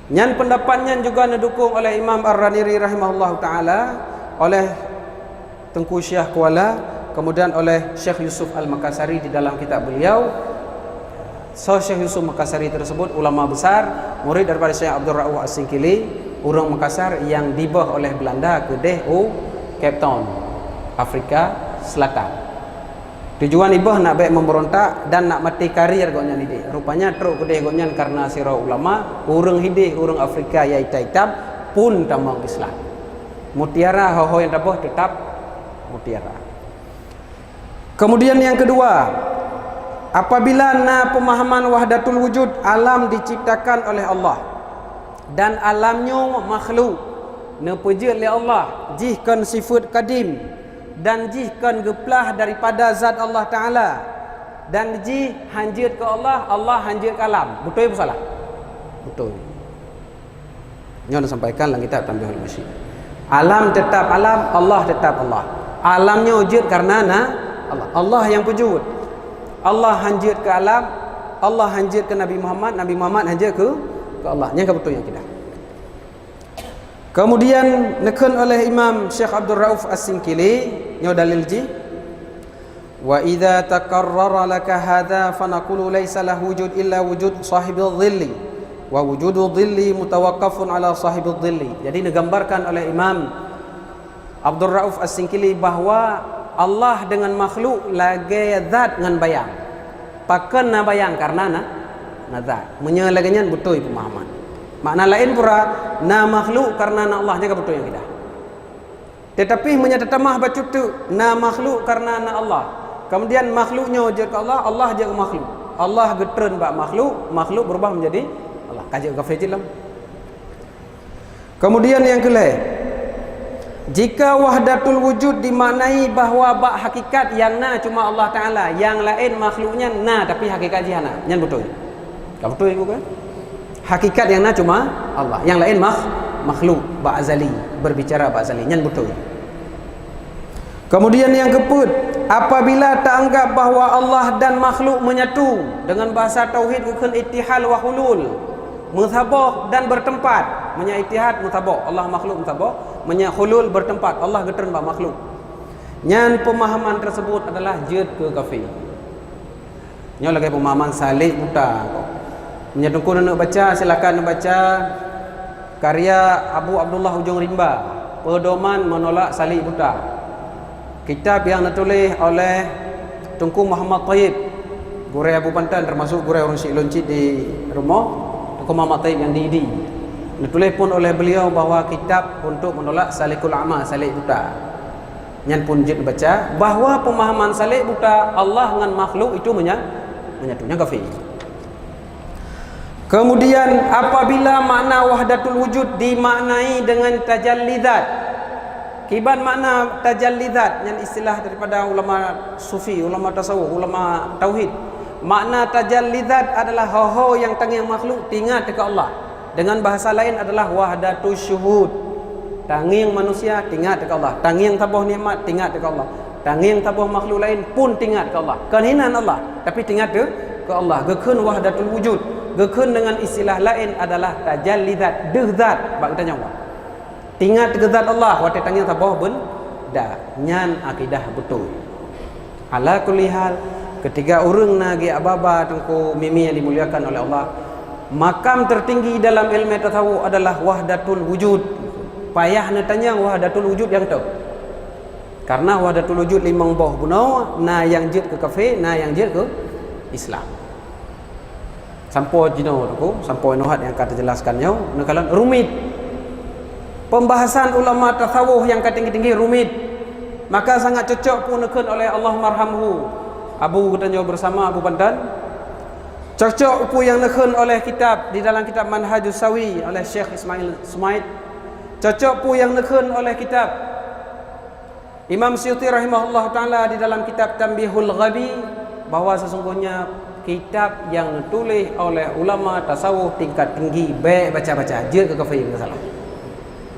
A: Nyan pendapatnya juga didukung oleh Imam Ar-Raniri rahimahullah taala, oleh Tengku Syekh Kuala, kemudian oleh Syekh Yusuf Al-Makassari di dalam kitab beliau. Syekh Yusuf Makassari tersebut ulama besar, murid daripada Syekh Abdul Rauf As-Singkili, orang Makassar yang dibah oleh Belanda ke Cape Town, Afrika Selatan. Tujuan ibah nak baik memberontak dan nak mati karir goknya ni. Rupanya teruk kedeh goknya karena sirah ulama, orang hidih, orang Afrika ya hitam pun tambang Islam. Mutiara ho yang tabah tetap mutiara. Kemudian yang kedua, apabila pemahaman wahdatul wujud, alam diciptakan oleh Allah dan alamnya makhluk nepejut oleh Allah, jihkan sifat kadim dan jihkan geplah daripada zat Allah Ta'ala dan jih hanjit ke Allah, Allah hanjit ke alam. Betul atau salah? Betul. Ini sampaikan dalam kitab Tambihul Masyi. Alam tetap alam, Allah tetap Allah. Alamnya wujud karena Allah. Allah yang wujud. Allah hanjit ke alam, Allah hanjit ke Nabi Muhammad hanjit ke Allah. Yang betul yang kita. Kemudian nekun oleh Imam Syekh Abdul Rauf As-Singkili nyo dalil ji wa idza takarrara laka hadha fanaqulu laysa lahu wujud illa wujud sahibil dhilli wa wujudu dhilli mutawaqqafun ala sahibil dhilli. Jadi digambarkan oleh Imam Abdul Rauf As-Singkili bahawa Allah dengan makhluk lagi zat dengan bayang. Pakan na bayang karena na zat. Menyelaganya betul pemahaman. Makna lain pura na makhluk karena na Allah jaga betul yang kita. Tetapi menyatatamah baca tu na makhluk karena na Allah. Kemudian makhluknya je ke Allah, Allah je ke makhluk. Allah getren bak makhluk, makhluk berubah menjadi Allah. Kaji kafir jilam. Kemudian yang kelima, jika wahdatul wujud dimaknai bahawa bak hakikat yang na cuma Allah Taala, yang lain makhluknya na tapi hakikat dia na. Nyan betul. Kau betul ibu kan? Hakikat yang na cuma Allah, yang lain makhluk bak azali, berbicara bak azali. Nyan betul. Kemudian yang keempat, apabila tak anggap bahawa Allah dan makhluk menyatu dengan bahasa tauhid bukan ittihal wa hulul, muthabah dan bertempat. Menya ittihad muthabah, Allah makhluk muthabah, menya hulul bertempat, Allah getern ba makhluk. Nyan pemahaman tersebut adalah jid ke kafir. Nyo lagi pemahaman salik buta. Nya tungku nak baca, silakan baca karya Abu Abdullah Ujung Rimba, Pedoman Menolak Salik Buta. Kitab yang ditulis oleh Tunku Muhammad Tayyib, Gurai Abu Pantan, termasuk Gurai orang Syekh Loncit di rumah Tunku Muhammad Tayyib yang di ditulis pun oleh beliau bahawa kitab untuk menolak salikul a'ma, salik buta. Nyan pun jid baca bahawa pemahaman salik buta Allah dengan makhluk itu menyatunya kafir. Kemudian apabila makna wahdatul wujud dimaknai dengan tajalli zat, kiban makna tajalli zat yang istilah daripada ulama sufi, ulama tasawuf, ulama tauhid. Makna tajalli zat adalah ho yang tangiang makhluk tinggal dekat Allah. Dengan bahasa lain adalah wahdatul syuhud. Tangiang manusia tinggal dekat Allah. Tangiang tabuh nikmat tinggal dekat Allah. Tangiang tabuh makhluk lain pun tinggal dekat Allah. Kehinan Allah tapi tinggal ke Allah. Gekun wahdatul wujud. Gekun dengan istilah lain adalah tajalli zat, zat bak kita nyawa. Tinggal ke zat Allah, wate tangiang tabuh benda. Nyan akidah betul. Ala kulli hal, ketiga orang nagi ababa tengku mimi yang dimuliakan oleh Allah, makam tertinggi dalam ilmu tasawuf adalah wahdatul wujud. Payah nak tanya wahdatul wujud yang tu. Karena wahdatul wujud limang boh bunau, na yang jid ke kafir, na yang jid ke Islam. Sampai jino aku, sampai nuhat yang kata jelaskannya, nakalan rumit. Pembahasan ulama tasawuf yang tinggi-tinggi rumit. Maka sangat cocok pun nekun oleh Allah marhamhu Abu katanya bersama Abu Bandan. Cocok pun yang nekun oleh kitab di dalam kitab Manhajus Sawi oleh Syekh Ismail Sumaid. Cocok pun yang nekun oleh kitab Imam Suyuti rahimahullah taala di dalam kitab Tanbihul Ghabi, bahawa sesungguhnya kitab yang ditulis oleh ulama tasawuf tingkat tinggi baik baca-baca je ke kafir ke salah.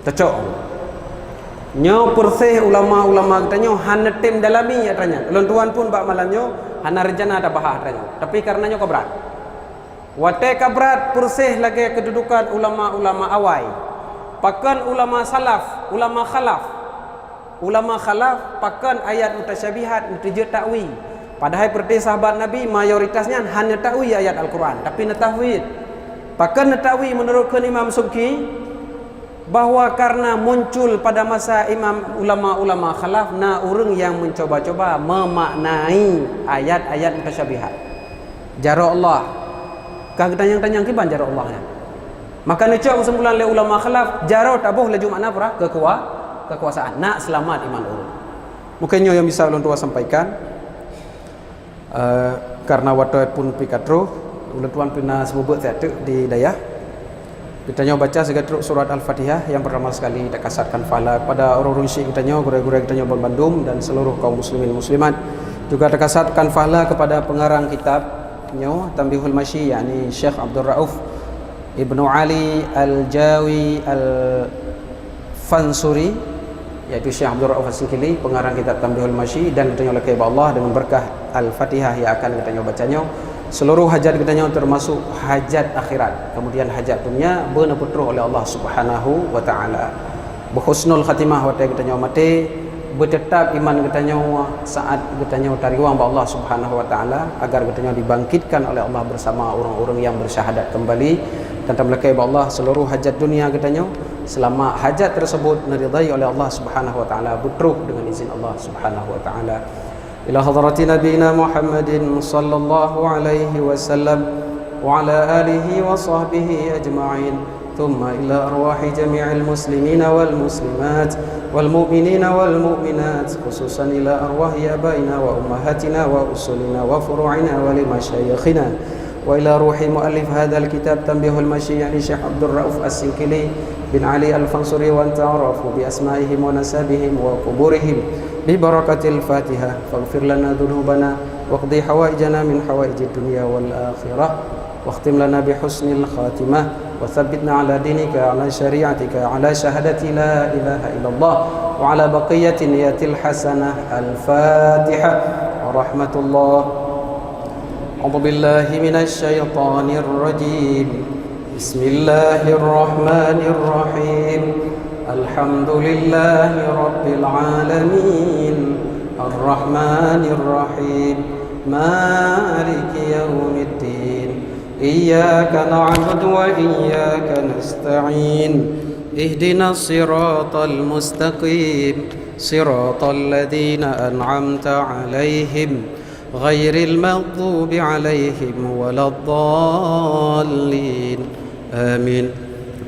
A: Cocok. Nyo persih ulama-ulama katanya hana tim dalami katanya. Lontuan pun bak malamnya hana rencana ada bahah katanya. Tapi karenanya kabrat. Wate kabrat persih lagi kedudukan ulama-ulama awai. Pakan ulama salaf, ulama khalaf. Ulama khalaf pakan ayat mutasyabihat mutijat ta'wi. Padahal seperti sahabat Nabi mayoritasnya hanya ta'wi ayat Al-Quran, tapi natahwid. Pakan natahwi menurutkan Imam Subki bahawa karena muncul pada masa imam ulama-ulama khalaf na orang yang mencoba-coba memaknai ayat-ayat mutasyabihat. Jara Allah. Kang tanyang-tanyang kiban jara Allahnya. Maka necak sembulan le ulama khalaf jara tabuh laju makna pra kekuasaan. Nak selamat iman orang. Mungkinnya yang bisa ulun tua sampaikan karena waktu pun pikatro ulun tuan pina semubut satu di daya. Kita nyoba baca segatruk surat Al-Fatihah yang pertama sekali kita kasatkan pahala pada orang-orang syekh kita nyoba, guru-guru kita nyoba Bandung dan seluruh kaum muslimin muslimat. Juga terkasatkan pahala kepada pengarang kitab nyo Tanbihul Masyi, yakni Syekh Abdul Rauf Ibnu Ali Al-Jawi Al-Fansuri, yaitu Syekh Abdul Rauf As-Singkili, pengarang kitab Tanbihul Masyi, dan kita nyoba kepada Allah dengan berkah Al-Fatihah yang akan kita nyoba bacanya. Seluruh hajat kita termasuk hajat akhirat, kemudian hajat dunia benar-benar oleh Allah Subhanahu wa taala. Berhusnul khatimah wa kita mati bertetap iman katanya saat katanya tariwang ba Allah Subhanahu wa taala agar katanya dibangkitkan oleh Allah bersama orang-orang yang bersyahadat kembali dan tamlakai ba Allah seluruh hajat dunia katanya selama hajat tersebut diridai oleh Allah Subhanahu wa taala butruk dengan izin Allah Subhanahu wa taala ila hadrati nabiyina Muhammadin sallallahu alaihi wasallam wa ala alihi wa sahbihi ajma'in ثم إلى أرواح جميع المسلمين والمسلمات والمؤمنين والمؤمنات خصوصا إلى أرواح آبائنا وأمهاتنا وأصولنا وفروعنا ولمشايخنا وإلى روح مؤلف هذا الكتاب تنبيه المشيع لشيخ عبد الرؤوف السنكلي بن علي الفنصري وأن تعرفوا بأسمائهم ونسابهم وقبورهم ببركة الفاتحة فاغفر لنا ذنوبنا واقضي حوائجنا من حوائج الدنيا والآخرة واختم لنا بحسن الخاتمة وثبتنا على دينك على شريعتك على شهادة لا إله إلا الله وعلى بقية نية الحسنة الفاتحة ورحمة الله أعوذ بالله من الشيطان الرجيم بسم الله الرحمن الرحيم الحمد لله رب العالمين الرحمن الرحيم مالك يوم الدين إياك نعبد وإياك نستعين اهدنا الصراط المستقيم صراط الذين أنعمت عليهم غير المغضوب عليهم ولا الضالين آمين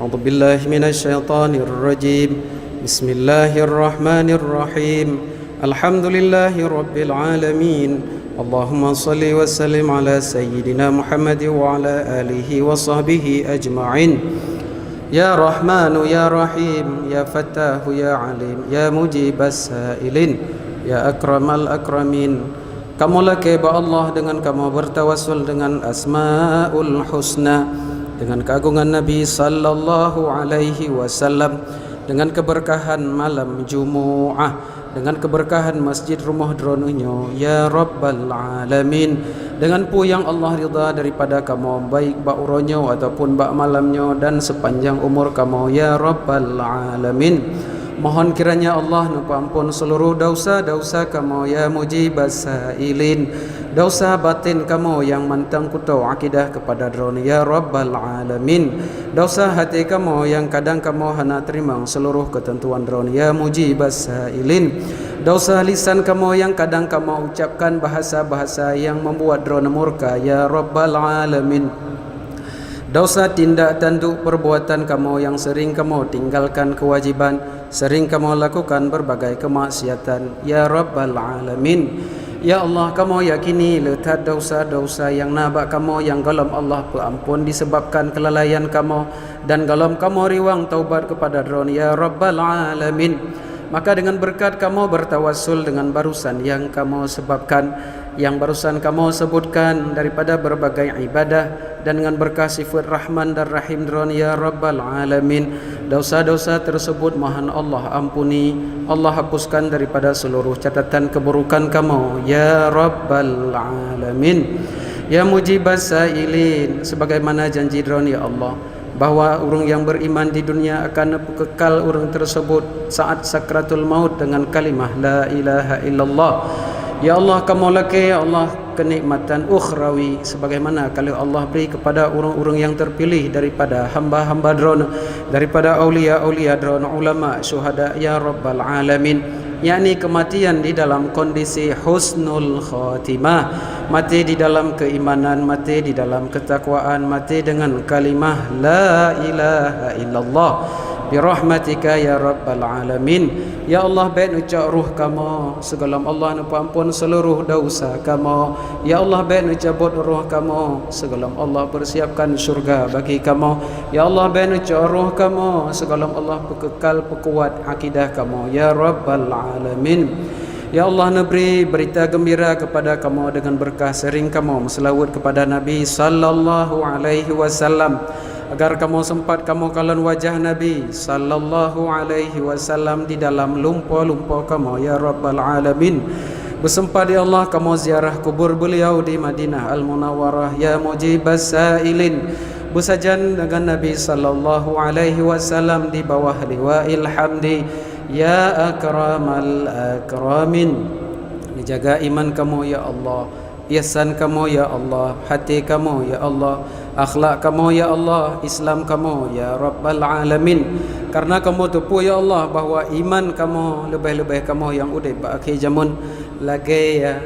A: أعوذ بالله من الشيطان الرجيم بسم الله الرحمن الرحيم الحمد لله رب العالمين اللهم صل وسلم على سيدنا محمد وعلى آله وصحبه أجمعين يا رحمن يا رحيم يا فتاه يا عليم يا مجيب السائلين يا أكرم الأكرمين kamu laki ba Allah dengan kamu bertawassul dengan asmaul husna dengan keagungan Nabi sallallahu alaihi wasallam dengan keberkahan malam Jumu'ah dengan keberkahan masjid rumah dronunyo ya rabbal alamin dengan pu yang Allah ridha daripada kamu baik ba uronyo ataupun ba malamnyo dan sepanjang umur kamu ya rabbal alamin mohon kiranya Allah nu ampun seluruh dosa-dosa kamu ya mujibas sailin dosa batin kamu yang mantang kutau akidah kepada dron ya rabbal alamin dosa hati kamu yang kadang kamu hana terima seluruh ketentuan dron ya mujibas sailin dosa lisan kamu yang kadang kamu ucapkan bahasa-bahasa yang membuat dron murka ya rabbal alamin dosa tindak tanduk perbuatan kamu yang sering kamu tinggalkan kewajiban sering kamu lakukan berbagai kemaksiatan ya rabbal alamin ya Allah kamu yakini letak dosa-dosa yang nabak kamu yang galam Allah perampun disebabkan kelalaian kamu dan galam kamu riwang taubat kepada dron ya rabbal alamin maka dengan berkat kamu bertawassul dengan barusan yang kamu sebabkan yang barusan kamu sebutkan daripada berbagai ibadah dan dengan berkah sifat Rahman dan Rahim dron ya rabbal alamin dosa-dosa tersebut mohon Allah ampuni Allah hapuskan daripada seluruh catatan keburukan kamu ya rabbal alamin ya mujibas sailin sebagaimana janji dron ya Allah bahwa orang yang beriman di dunia akan kekal orang tersebut saat sakratul maut dengan kalimah la ilaha illallah ya Allah kamu laki ya Allah kenikmatan ukhrawi sebagaimana kalau Allah beri kepada orang-orang yang terpilih daripada hamba-hamba dron daripada aulia-aulia dron ulama syuhada ya rabbal alamin yakni kematian di dalam kondisi husnul khatimah mati di dalam keimanan mati di dalam ketakwaan mati dengan kalimah la ilaha illallah birahmatika ya rabbal alamin ya Allah baik ucap ruh kamu segalam Allah nu ampun seluruh dosa kamu ya Allah baik ucabut ruh kamu segalam Allah persiapkan syurga bagi kamu ya Allah baik ucap ruh kamu segalam Allah pekekal pekuat akidah kamu ya rabbal alamin ya Allah neberi berita gembira kepada kamu dengan berkah sering kamu selawat kepada Nabi sallallahu alaihi wasallam agar kamu sempat kamu kalan wajah Nabi sallallahu alaihi wasallam di dalam lumpa-lumpa kamu ya rabbal alamin bersempat ya Allah kamu ziarah kubur beliau di Madinah Al-Munawwarah ya mujibas sailin bersajan dengan Nabi sallallahu alaihi wasallam di bawah liwa'il hamdi ya akramal akramin. Dijaga iman kamu ya Allah, ihsan kamu ya Allah, hati kamu ya Allah, akhlak kamu ya Allah, Islam kamu ya Rabbal Alamin. Karena kamu tupu ya Allah bahwa iman kamu lebih-lebih kamu yang udah akhir zaman lagi ya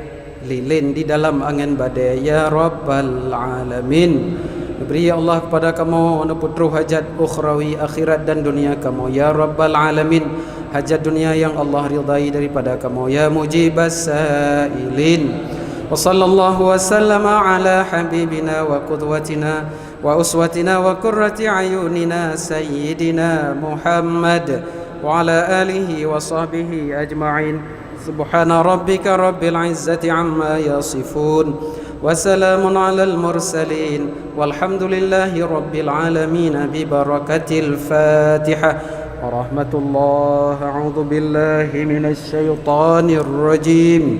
A: lilin di dalam angin badai ya Rabbal Alamin. Beri ya Allah kepada kamu putru hajat ukhrawi akhirat dan dunia kamu ya Rabbal Alamin. Hajat dunia yang Allah ridai daripada kamu ya mujibas sailin. Wa sallallahu wa sallama ala habibina wa qudwatina wa uswatina wa qurrati ayunina sayyidina Muhammad wa ala alihi wa sahbihi ajma'in. Subhana rabbika rabbil izzati amma yasifun wa salamun alal mursalin walhamdulillahi rabbil alamin bi barakatil Fatihah. Warahmatullah. A'udzu billahi minasy syaithanir rajim.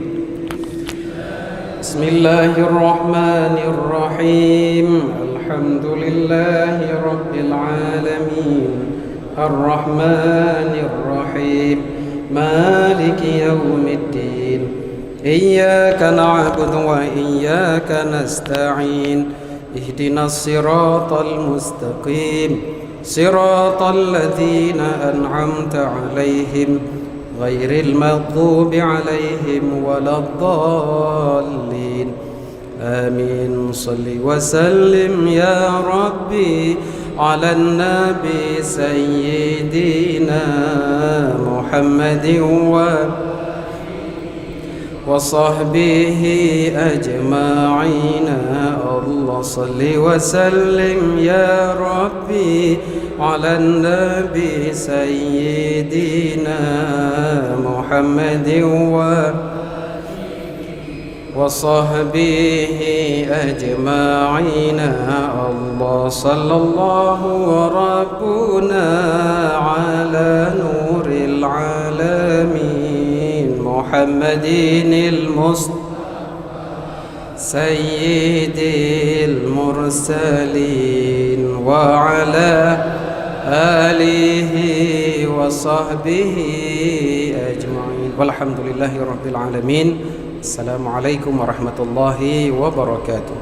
A: Bismillahirrahmanirrahim. Alhamdulillahi rabbil alamin. Arrahmanir rahim. Maliki yaumiddin. Iyyaka na'budu wa iyyaka nasta'in. Ihdinas siratal mustaqim. صراط الذين أنعمت عليهم غير المغضوب عليهم ولا الضالين آمين. صل وسلم يا ربي على النبي سيدنا محمد وصحبه أجمعين. الله صل وسلم يا ربي على النبي سيدنا محمد وصحبه أجمعين. الله صلى الله ربنا على نور العالمين محمد المصطفى سيد المرسلين وعلى آله وصحبه أجمعين والحمد لله رب العالمين. السلام عليكم ورحمة الله وبركاته.